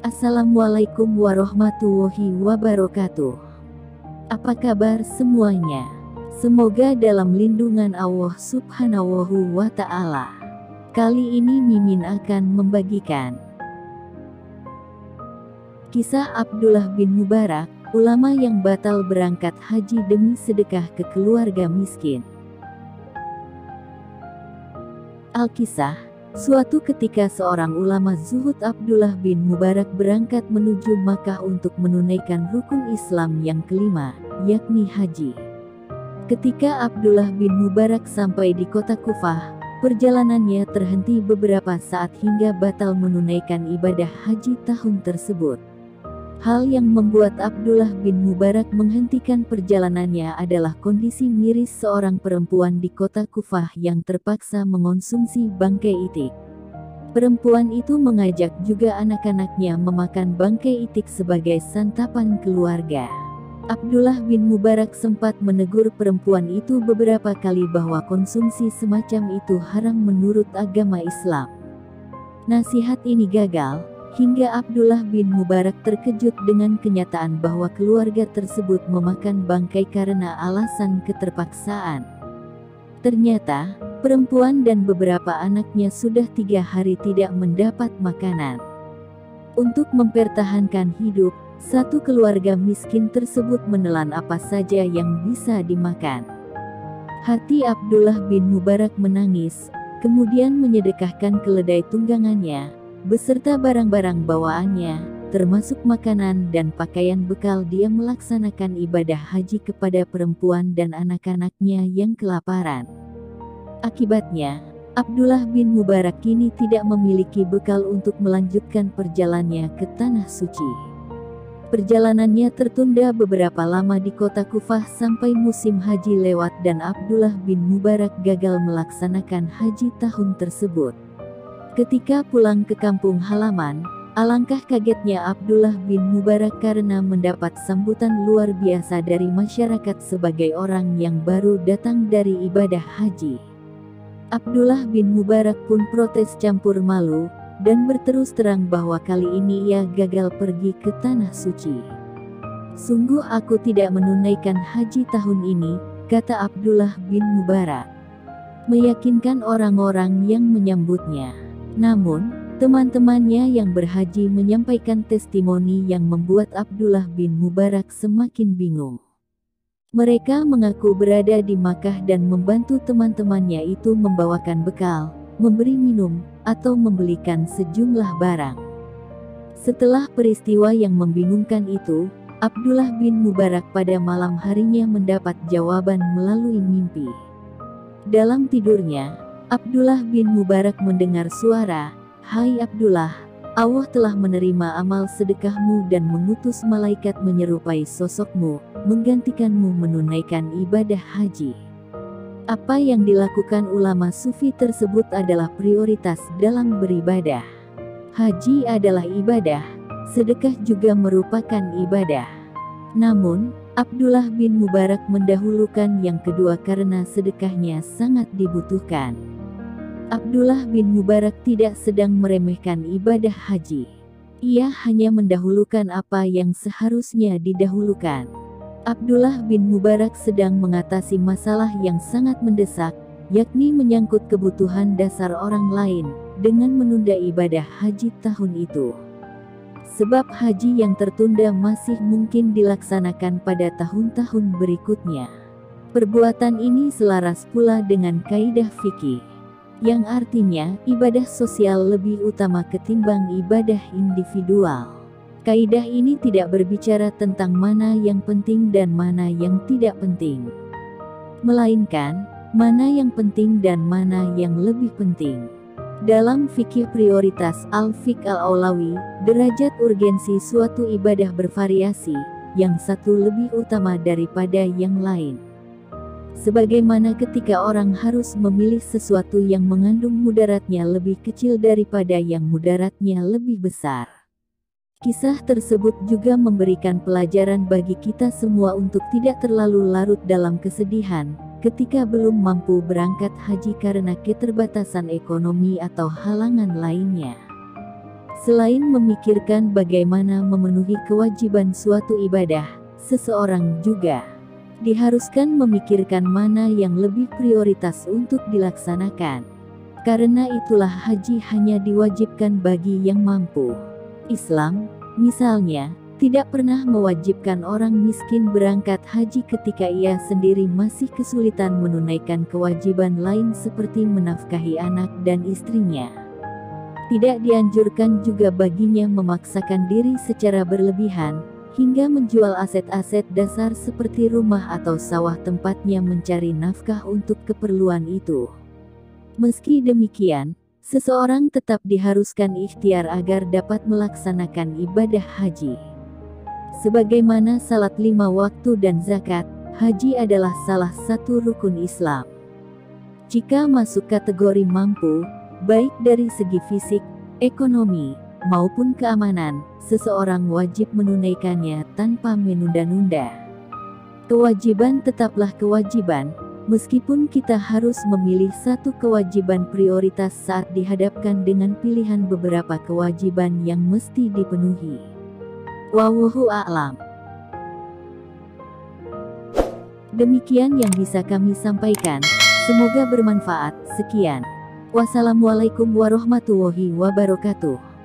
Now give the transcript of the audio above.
Assalamualaikum warahmatullahi wabarakatuh. Apa kabar semuanya? Semoga dalam lindungan Allah Subhanahu wa Ta'ala. Kali ini Mimin akan membagikan kisah Abdullah bin Mubarak, ulama yang batal berangkat haji demi sedekah ke keluarga miskin. Al-Kisah. Suatu ketika seorang ulama zuhud Abdullah bin Mubarak berangkat menuju Makkah untuk menunaikan rukun Islam yang kelima, yakni haji. Ketika Abdullah bin Mubarak sampai di kota Kufah, perjalanannya terhenti beberapa saat hingga batal menunaikan ibadah haji tahun tersebut. Hal yang membuat Abdullah bin Mubarak menghentikan perjalanannya adalah kondisi miris seorang perempuan di kota Kufah yang terpaksa mengonsumsi bangkai itik. Perempuan itu mengajak juga anak-anaknya memakan bangkai itik sebagai santapan keluarga. Abdullah bin Mubarak sempat menegur perempuan itu beberapa kali bahwa konsumsi semacam itu haram menurut agama Islam. Nasihat ini gagal, hingga Abdullah bin Mubarak terkejut dengan kenyataan bahwa keluarga tersebut memakan bangkai karena alasan keterpaksaan. Ternyata, perempuan dan beberapa anaknya sudah 3 hari tidak mendapat makanan. Untuk mempertahankan hidup, satu keluarga miskin tersebut menelan apa saja yang bisa dimakan. Hati Abdullah bin Mubarak menangis, kemudian menyedekahkan keledai tunggangannya beserta barang-barang bawaannya, termasuk makanan dan pakaian bekal dia melaksanakan ibadah haji kepada perempuan dan anak-anaknya yang kelaparan. Akibatnya, Abdullah bin Mubarak kini tidak memiliki bekal untuk melanjutkan perjalanannya ke Tanah Suci. Perjalanannya tertunda beberapa lama di kota Kufah sampai musim haji lewat dan Abdullah bin Mubarak gagal melaksanakan haji tahun tersebut. Ketika pulang ke kampung halaman, alangkah kagetnya Abdullah bin Mubarak karena mendapat sambutan luar biasa dari masyarakat sebagai orang yang baru datang dari ibadah haji. Abdullah bin Mubarak pun protes campur malu, dan berterus terang bahwa kali ini ia gagal pergi ke Tanah Suci. Sungguh aku tidak menunaikan haji tahun ini, kata Abdullah bin Mubarak, meyakinkan orang-orang yang menyambutnya. Namun, teman-temannya yang berhaji menyampaikan testimoni yang membuat Abdullah bin Mubarak semakin bingung. Mereka mengaku berada di Makkah dan membantu teman-temannya itu membawakan bekal, memberi minum, atau membelikan sejumlah barang. Setelah peristiwa yang membingungkan itu, Abdullah bin Mubarak pada malam harinya mendapat jawaban melalui mimpi. Dalam tidurnya, Abdullah bin Mubarak mendengar suara, "Hai Abdullah, Allah telah menerima amal sedekahmu dan mengutus malaikat menyerupai sosokmu, menggantikanmu menunaikan ibadah haji." Apa yang dilakukan ulama sufi tersebut adalah prioritas dalam beribadah. Haji adalah ibadah, sedekah juga merupakan ibadah. Namun, Abdullah bin Mubarak mendahulukan yang kedua karena sedekahnya sangat dibutuhkan. Abdullah bin Mubarak tidak sedang meremehkan ibadah haji. Ia hanya mendahulukan apa yang seharusnya didahulukan. Abdullah bin Mubarak sedang mengatasi masalah yang sangat mendesak, yakni menyangkut kebutuhan dasar orang lain, dengan menunda ibadah haji tahun itu. Sebab haji yang tertunda masih mungkin dilaksanakan pada tahun-tahun berikutnya. Perbuatan ini selaras pula dengan kaidah fikih, yang artinya ibadah sosial lebih utama ketimbang ibadah individual. Kaidah ini tidak berbicara tentang mana yang penting dan mana yang tidak penting, melainkan mana yang penting dan mana yang lebih penting. Dalam fikih prioritas al-fiqh al-aulawi, derajat urgensi suatu ibadah bervariasi, yang satu lebih utama daripada yang lain. Sebagaimana ketika orang harus memilih sesuatu yang mengandung mudaratnya lebih kecil daripada yang mudaratnya lebih besar. Kisah tersebut juga memberikan pelajaran bagi kita semua untuk tidak terlalu larut dalam kesedihan, ketika belum mampu berangkat haji karena keterbatasan ekonomi atau halangan lainnya. Selain memikirkan bagaimana memenuhi kewajiban suatu ibadah, seseorang juga diharuskan memikirkan mana yang lebih prioritas untuk dilaksanakan. Karena itulah haji hanya diwajibkan bagi yang mampu. Islam, misalnya, tidak pernah mewajibkan orang miskin berangkat haji ketika ia sendiri masih kesulitan menunaikan kewajiban lain seperti menafkahi anak dan istrinya. Tidak dianjurkan juga baginya memaksakan diri secara berlebihan, hingga menjual aset-aset dasar seperti rumah atau sawah tempatnya mencari nafkah untuk keperluan itu. Meski demikian, seseorang tetap diharuskan ikhtiar agar dapat melaksanakan ibadah haji. Sebagaimana salat 5 waktu dan zakat, haji adalah salah satu rukun Islam. Jika masuk kategori mampu, baik dari segi fisik, ekonomi, maupun keamanan, seseorang wajib menunaikannya tanpa menunda-nunda. Kewajiban tetaplah kewajiban, meskipun kita harus memilih satu kewajiban prioritas saat dihadapkan dengan pilihan beberapa kewajiban yang mesti dipenuhi. Wallahu a'lam. Demikian yang bisa kami sampaikan. Semoga bermanfaat. Sekian. Wassalamualaikum warahmatullahi wabarakatuh.